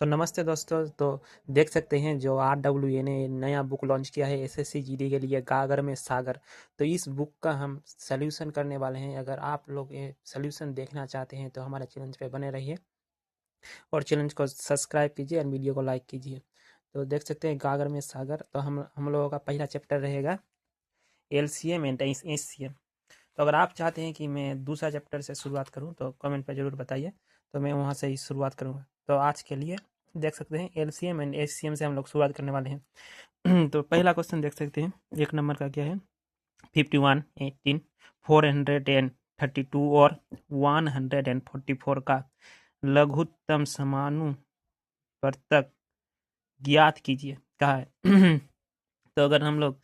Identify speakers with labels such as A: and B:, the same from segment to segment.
A: तो नमस्ते दोस्तों। तो देख सकते हैं जो RWA ने नया बुक लॉन्च किया है SSC GD के लिए, गागर में सागर। तो इस बुक का हम सॉल्यूशन करने वाले हैं। अगर आप लोग ये सॉल्यूशन देखना चाहते हैं तो हमारे चैनल पे बने रहिए और चैनल को सब्सक्राइब कीजिए और वीडियो को लाइक कीजिए। तो देख सकते हैं गागर में सागर। तो हम लोगों का पहला चैप्टर रहेगा LCM एंड SCM। तो अगर आप चाहते हैं कि मैं दूसरा चैप्टर से शुरुआत करूं तो कमेंट पर ज़रूर बताइए, तो मैं वहां से ही शुरुआत करूंगा। तो आज के लिए देख सकते हैं LCM एंड SCM से हम लोग शुरुआत करने वाले हैं। तो पहला क्वेश्चन देख सकते हैं, एक नंबर का क्या है। 51, 18, 432 और 144 का लघुत्तम समानुपार्तक ज्ञात कीजिए, कहा है। तो अगर हम लोग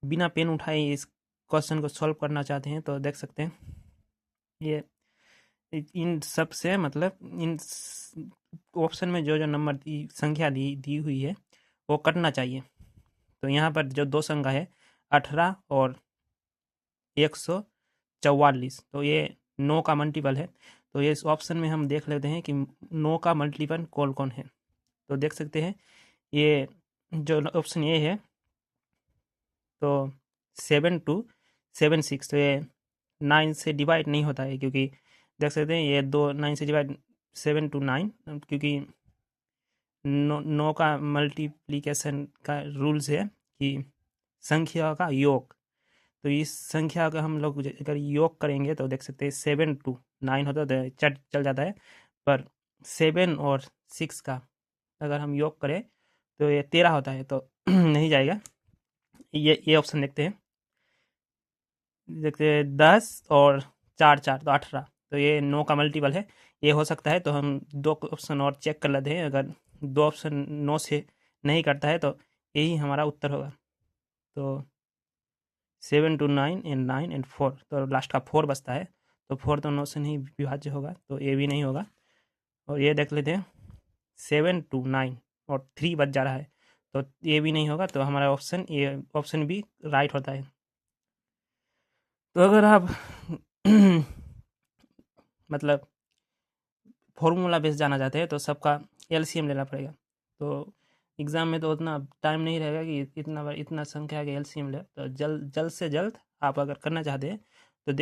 A: बिना पेन उठाए इस क्वेश्चन को सॉल्व करना चाहते हैं तो देख सकते हैं ये इन सब से मतलब इन ऑप्शन में जो जो नंबर संख्या दी हुई है वो कटना चाहिए। तो यहाँ पर जो दो संख्या है 18 और 144, तो ये 9 का मल्टीपल है। तो ये इस ऑप्शन में हम देख लेते हैं कि 9 का मल्टीपल कौन कौन है। तो देख सकते हैं ये जो ऑप्शन ए है तो 7 2 7 6, तो ये 9 से डिवाइड नहीं होता है, क्योंकि देख सकते हैं ये 9 से डिवाइड 7 2 9, क्योंकि 9 का मल्टीप्लिकेशन का रूल्स है कि संख्या का योग। तो इस संख्या का हम लोग अगर योग करेंगे तो देख सकते हैं 7 2 9 होता है तो चल जाता है, पर 7 और 6 का अगर हम योग करें तो ये 13 होता है, तो नहीं जाएगा। ये ऑप्शन देखते हैं 10 और 4 तो 18, तो ये 9 का मल्टीपल है, ये हो सकता है। तो हम दो ऑप्शन और चेक कर लेते हैं। अगर दो ऑप्शन 9 से नहीं करता है तो यही हमारा उत्तर होगा। तो 7 2 9 एंड 9 एंड 4, तो लास्ट का 4 बचता है। तो 4 तो 9 से नहीं विभाज्य होगा, तो ये भी नहीं होगा। और ये देख लेते हैं 7 2 9 और 3 बच जा रहा है, तो ये भी नहीं होगा। तो हमारा ऑप्शन बी राइट होता है। तो अगर आप मतलब फॉर्मूला बेस जाना चाहते हैं तो सबका LCM लेना पड़ेगा। तो एग्ज़ाम में तो उतना टाइम नहीं रहेगा कि इतना संख्या के LCM ले। तो जल्द से जल्द आप अगर करना चाहते हैं तो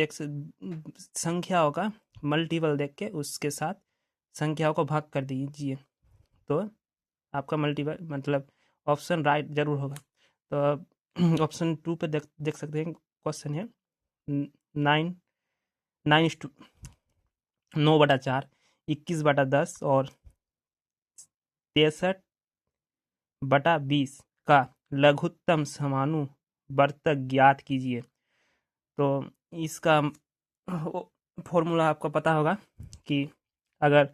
A: संख्याओं का मल्टीपल देख के उसके साथ संख्याओं को भाग कर दीजिए, तो आपका मल्टीपल मतलब ऑप्शन राइट ज़रूर होगा। तो ऑप्शन 2 पे देख सकते हैं, क्वेश्चन है 9 9 9/4, 21/10 और 63/20 का लघुत्तम समानुपार्तक ज्ञात कीजिए। तो इसका फॉर्मूला आपको पता होगा कि अगर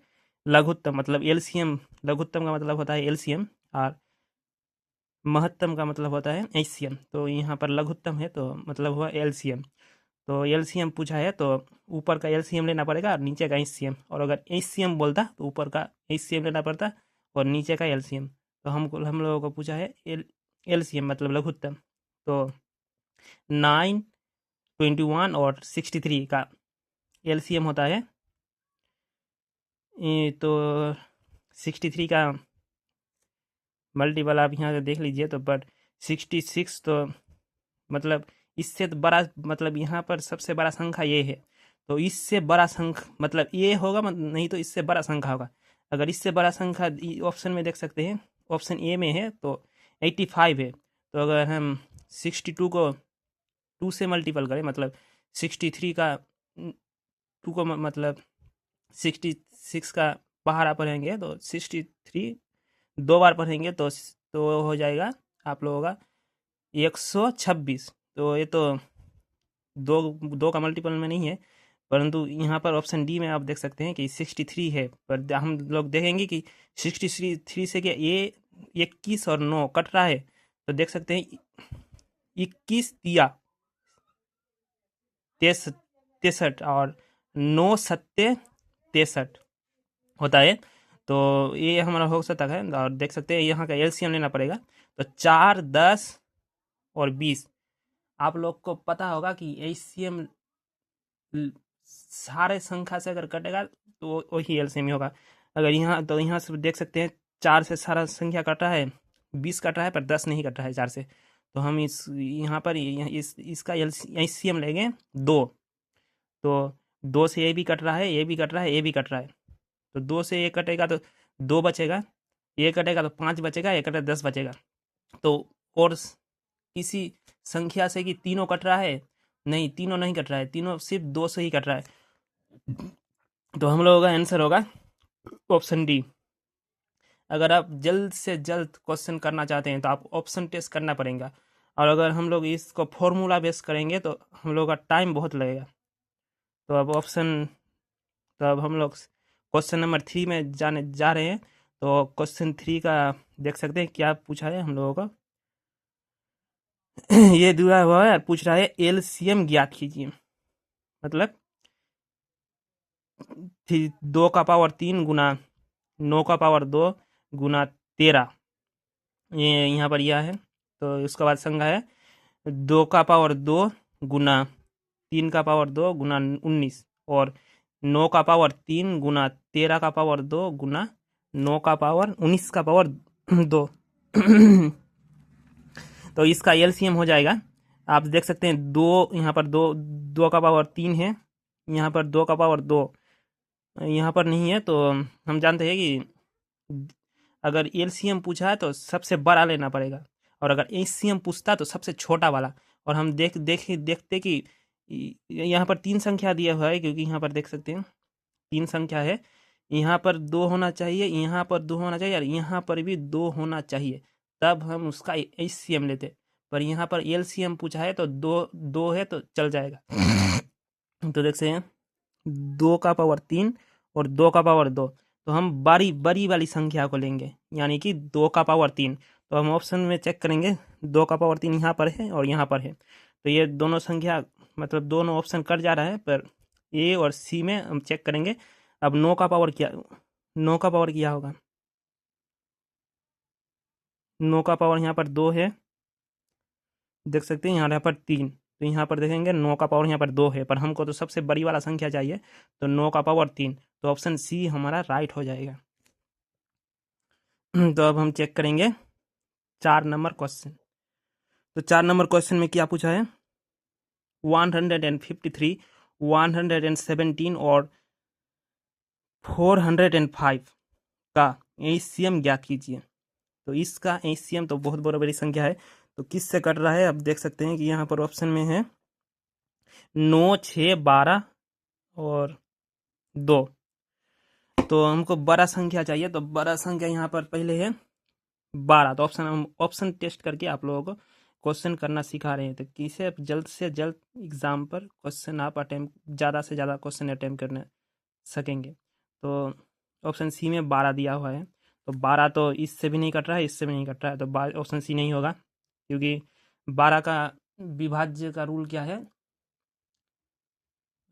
A: लघुत्तम मतलब LCM, लघुत्तम का मतलब होता है LCM और महत्तम का मतलब होता है HCM। तो यहाँ पर लघुत्तम है तो मतलब हुआ LCM। तो LCM पूछा है तो ऊपर का LCM लेना पड़ेगा और नीचे का HCM, और अगर HCM बोलता तो ऊपर का HCM लेना पड़ता और नीचे का LCM। तो हम लोगों को पूछा है LCM मतलब लघुत्तम। तो 9, 21 और 63 का LCM होता है तो 63 का मल्टीपल आप यहाँ से देख लीजिए। तो बट 66 तो मतलब इससे तो बड़ा, मतलब यहाँ पर सबसे बड़ा संख्या ये है, तो इससे बड़ा संख्या मतलब ये होगा, नहीं तो इससे बड़ा संख्या होगा। अगर इससे बड़ा संख्या ऑप्शन में देख सकते हैं, ऑप्शन ए में है तो 85 है। तो अगर हम 62 को 2 से मल्टीपल करें, मतलब 63 का 2 को मतलब 66 का बाहर आप पढ़ेंगे तो 63 दो बार पढ़ेंगे तो हो जाएगा आप लोगों का 126। तो ये तो दो दो का मल्टीपल में नहीं है, परंतु यहाँ पर ऑप्शन डी में आप देख सकते हैं कि 63 है। पर हम लोग देखेंगे कि 63 से क्या ये 21 और 9 कट रहा है। तो देख सकते हैं 21 तिया 63 और 9 सत्ते 63 होता है। तो ये हमारा हो सकता है। और देख सकते हैं यहाँ का LCM लेना पड़ेगा। तो 4, 10 और 20 आप लोग को पता होगा कि LCM सारे संख्या से अगर कटेगा तो वही LCM ही होगा। अगर यहाँ तो यहाँ से देख सकते हैं 4 से सारा संख्या कट रहा है, 20 कट रहा है, पर 10 नहीं कट रहा है 4 से। तो हम इस यहाँ पर इसका एलसीएम लेंगे 2। तो 2 से ये भी कट रहा है, ये भी कट रहा है, ये भी कट रहा है। तो 2 से ये कटेगा तो 2 बचेगा, ये कटेगा तो 5 बचेगा, ये कटेगा 10 बचेगा। तो और किसी संख्या से कि तीनों कट रहा है, नहीं, तीनों नहीं कट रहा है, तीनों सिर्फ 2 से ही कट रहा है। तो हम लोगों का आंसर होगा ऑप्शन डी। अगर आप जल्द से जल्द क्वेश्चन करना चाहते हैं तो आप ऑप्शन टेस्ट करना पड़ेगा, और अगर हम लोग इसको फॉर्मूला बेस करेंगे तो हम लोग का टाइम बहुत लगेगा। तो अब हम लोग क्वेश्चन नंबर 3 में जाने जा रहे हैं। तो क्वेश्चन 3 का देख सकते हैं क्या पूछा है हम लोगों का। ये दिया हुआ है, पूछ रहा है एलसीएम ज्ञात कीजिए। मतलब 2 का पावर 3 गुना 9 का पावर 2 गुना 13, ये यहाँ पर यह है। तो उसके बाद संख्या है 2 का पावर 2 गुना 3 का पावर 2 गुना 19 और 9 का पावर 3 गुना 13 का पावर 2 गुना 9 का पावर 19 का पावर 2। तो इसका एलसीएम हो जाएगा, आप देख सकते हैं 2 यहाँ पर 2 का पावर 3 है, यहाँ पर 2 का पावर 2 यहाँ पर नहीं है। तो हम जानते हैं कि अगर एलसीएम पूछा है तो सबसे बड़ा लेना पड़ेगा, और अगर एचसीएम पूछता तो सबसे छोटा वाला। और हम देखते कि यहाँ पर 3 संख्या दिया हुआ है, क्योंकि यहाँ पर देख सकते हैं 3 संख्या है। यहाँ पर 2 होना चाहिए, यहाँ पर 2 होना चाहिए, और यहाँ पर भी 2 होना चाहिए, तब हम उसका एचसीएम लेते। पर यहाँ पर एलसीएम पूछा है तो 2 है तो चल जाएगा। तो देख सकते हैं 2 का पावर 3 और 2 का पावर 2। तो हम बड़ी वाली संख्या को लेंगे, यानी कि 2 का पावर 3। तो हम ऑप्शन में चेक करेंगे, 2 का पावर 3 यहाँ पर है और यहाँ पर है। तो ये दोनों संख्या मतलब दोनों ऑप्शन कट जा रहा है, पर ए और सी में हम चेक करेंगे। अब 9 का पावर क्या होगा? 9 का पावर यहाँ पर 2 है, देख सकते हैं यहाँ पर 3। तो यहाँ पर देखेंगे 9 का पावर यहाँ पर 2 है, पर हमको तो सबसे बड़ी वाला संख्या चाहिए, तो 9 का पावर 3। तो ऑप्शन सी हमारा राइट हो जाएगा। तो अब हम चेक करेंगे 4 नंबर क्वेश्चन। तो 4 नंबर क्वेश्चन में क्या पूछा है? 153, 117 और 405 का एचसीएम ज्ञात कीजिए। तो इसका एचसीएम तो बहुत बड़ी संख्या है, तो किससे कट रहा है? अब देख सकते हैं कि यहाँ पर ऑप्शन में है 9, 6, 12 और 2। तो हमको बड़ा संख्या चाहिए, तो बड़ा संख्या यहाँ पर पहले है 12। तो हम ऑप्शन टेस्ट करके आप लोगों को क्वेश्चन करना सिखा रहे हैं। तो किसे जल्द से जल्द एग्जाम पर क्वेश्चन आप ज़्यादा से ज़्यादा क्वेश्चन अटैम्प्ट करने सकेंगे। तो ऑप्शन सी में 12 दिया हुआ है, तो 12 तो इससे भी नहीं कट रहा है, इससे भी नहीं कट रहा है, तो ऑप्शन सी नहीं होगा, क्योंकि 12 का विभाज्य का रूल क्या है?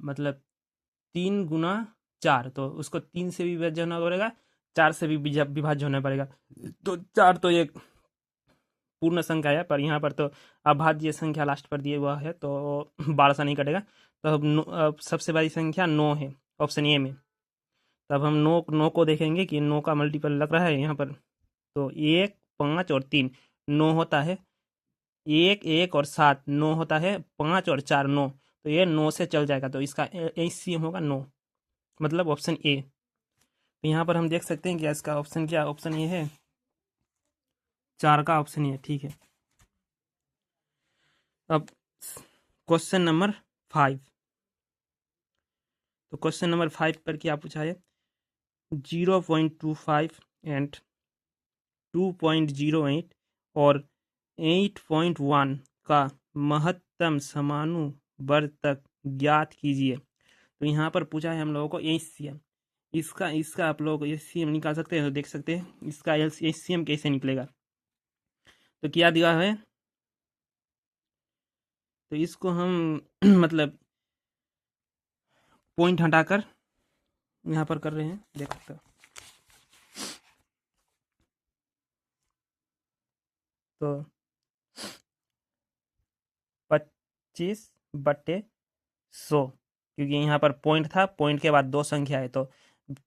A: मतलब 3 गुना 4, तो उसको 3 से भी विभाज्य होना पड़ेगा, 4 से भी विभाज्य होना पड़ेगा। तो 4 तो एक पूर्ण संख्या है, पर यहाँ पर तो अभाज्य संख्या लास्ट पर दिए हुआ है, तो 12 से नहीं कटेगा। तो अब सबसे बड़ी संख्या 9 है ऑप्शन ए में। तब हम 9 को देखेंगे कि 9 का मल्टीपल लग रहा है यहाँ पर। तो 1, 5 और 3 9 होता है, 1, 1 और 7 9 होता है, 5 और 4 9। तो ये 9 से चल जाएगा, तो इसका एचसीएम होगा 9, मतलब ऑप्शन ए। तो यहाँ पर हम देख सकते हैं कि इसका ऑप्शन क्या? ऑप्शन ए है, 4 का ऑप्शन ए, ठीक है। अब क्वेश्चन नंबर 5। तो क्वेश्चन नंबर 5 पर क्या पूछा है? 0.25 एंड 2.08 और 8.1 का महत्तम समानुवर्तक ज्ञात कीजिए। तो यहाँ पर पूछा है हम लोगों को एचसीएम। इसका आप लोग एचसीएम निकाल सकते हैं, तो देख सकते हैं इसका एचसीएम कैसे निकलेगा। तो क्या दिया है? तो इसको हम मतलब पॉइंट हटाकर यहाँ पर कर रहे हैं, देख सकते हो। तो 25/100, क्योंकि यहाँ पर पॉइंट था, पॉइंट के बाद 2 संख्या है, तो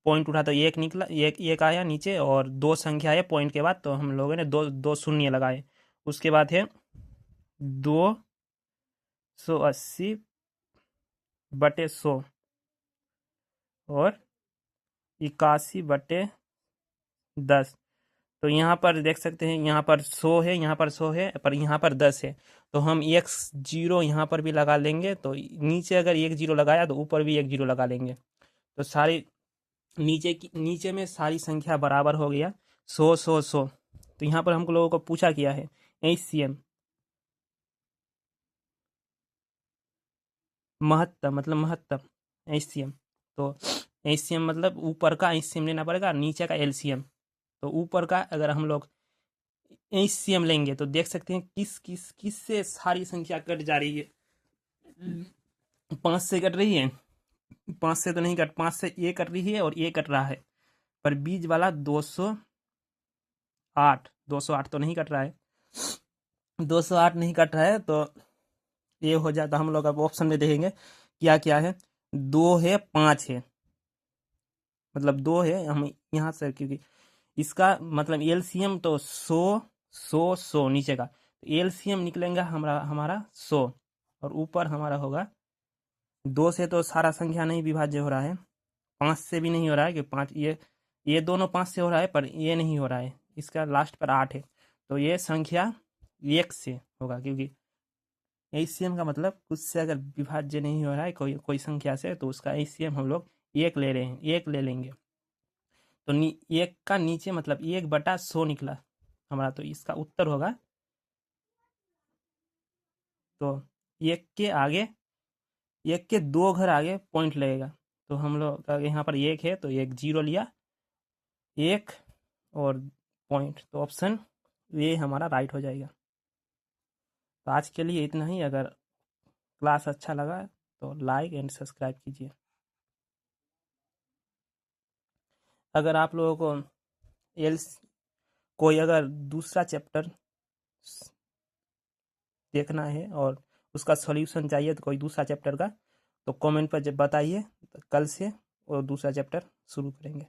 A: पॉइंट उठा तो एक निकला, एक आया नीचे, और दो संख्या है पॉइंट के बाद, तो हम लोगों ने दो दो शून्य लगाए। उसके बाद है 280/100 और 81/10। तो यहाँ पर देख सकते हैं, यहाँ पर 100 है, यहाँ पर 100 है, पर यहाँ पर 10 है। तो हम एक जीरो यहाँ पर भी लगा लेंगे, तो नीचे अगर एक जीरो लगाया तो ऊपर भी एक जीरो लगा लेंगे। तो सारी नीचे में सारी संख्या बराबर हो गया, 100 100 100। तो यहाँ पर हम लोगों को पूछा किया है HCM, महत्तम मतलब महत्तम, HCM। तो HCM मतलब ऊपर का HCM लेना पड़ेगा, नीचे का LCM। तो ऊपर का अगर हम लोग HCM लेंगे तो देख सकते हैं किस से सारी संख्या कट जा रही है। 5 से कट रही है, 5 से तो नहीं कट, 5 से ये कट रही है और ये कट रहा है, पर बीच वाला 208 तो नहीं कट रहा है, 208 नहीं कट रहा है। तो ये हो जाता, हम लोग अब ऑप्शन में देखेंगे क्या क्या है। 2 है, 5 है, मतलब 2 है हम यहाँ से, क्योंकि इसका मतलब LCM तो 100 100 100 नीचे का, तो LCM निकलेगा हमारा 100, और ऊपर हमारा होगा 2 से तो सारा संख्या नहीं विभाज्य हो रहा है, 5 से भी नहीं हो रहा है, कि 5 ये दोनों 5 से हो रहा है, पर ये नहीं हो रहा है, इसका लास्ट पर 8 है। तो ये संख्या 1 से होगा, क्योंकि HCM का मतलब कुछ से अगर विभाज्य नहीं हो रहा है कोई संख्या से, तो उसका HCM हम लोग 1 ले रहे हैं, 1 ले लेंगे। तो 1 का नीचे मतलब 1/100 निकला हमारा, तो इसका उत्तर होगा, तो 1 के आगे, 1 के 2 घर आगे पॉइंट लगेगा। तो हम लोग यहाँ पर 1 है तो एक जीरो लिया, 1 और पॉइंट, तो ऑप्शन ये हमारा राइट हो जाएगा। तो आज के लिए इतना ही। अगर क्लास अच्छा लगा तो लाइक एंड सब्सक्राइब कीजिए। अगर आप लोगों को कोई अगर दूसरा चैप्टर देखना है और उसका सॉल्यूशन चाहिए, तो कोई दूसरा चैप्टर का, तो कमेंट पर जब बताइए, तो कल से और दूसरा चैप्टर शुरू करेंगे।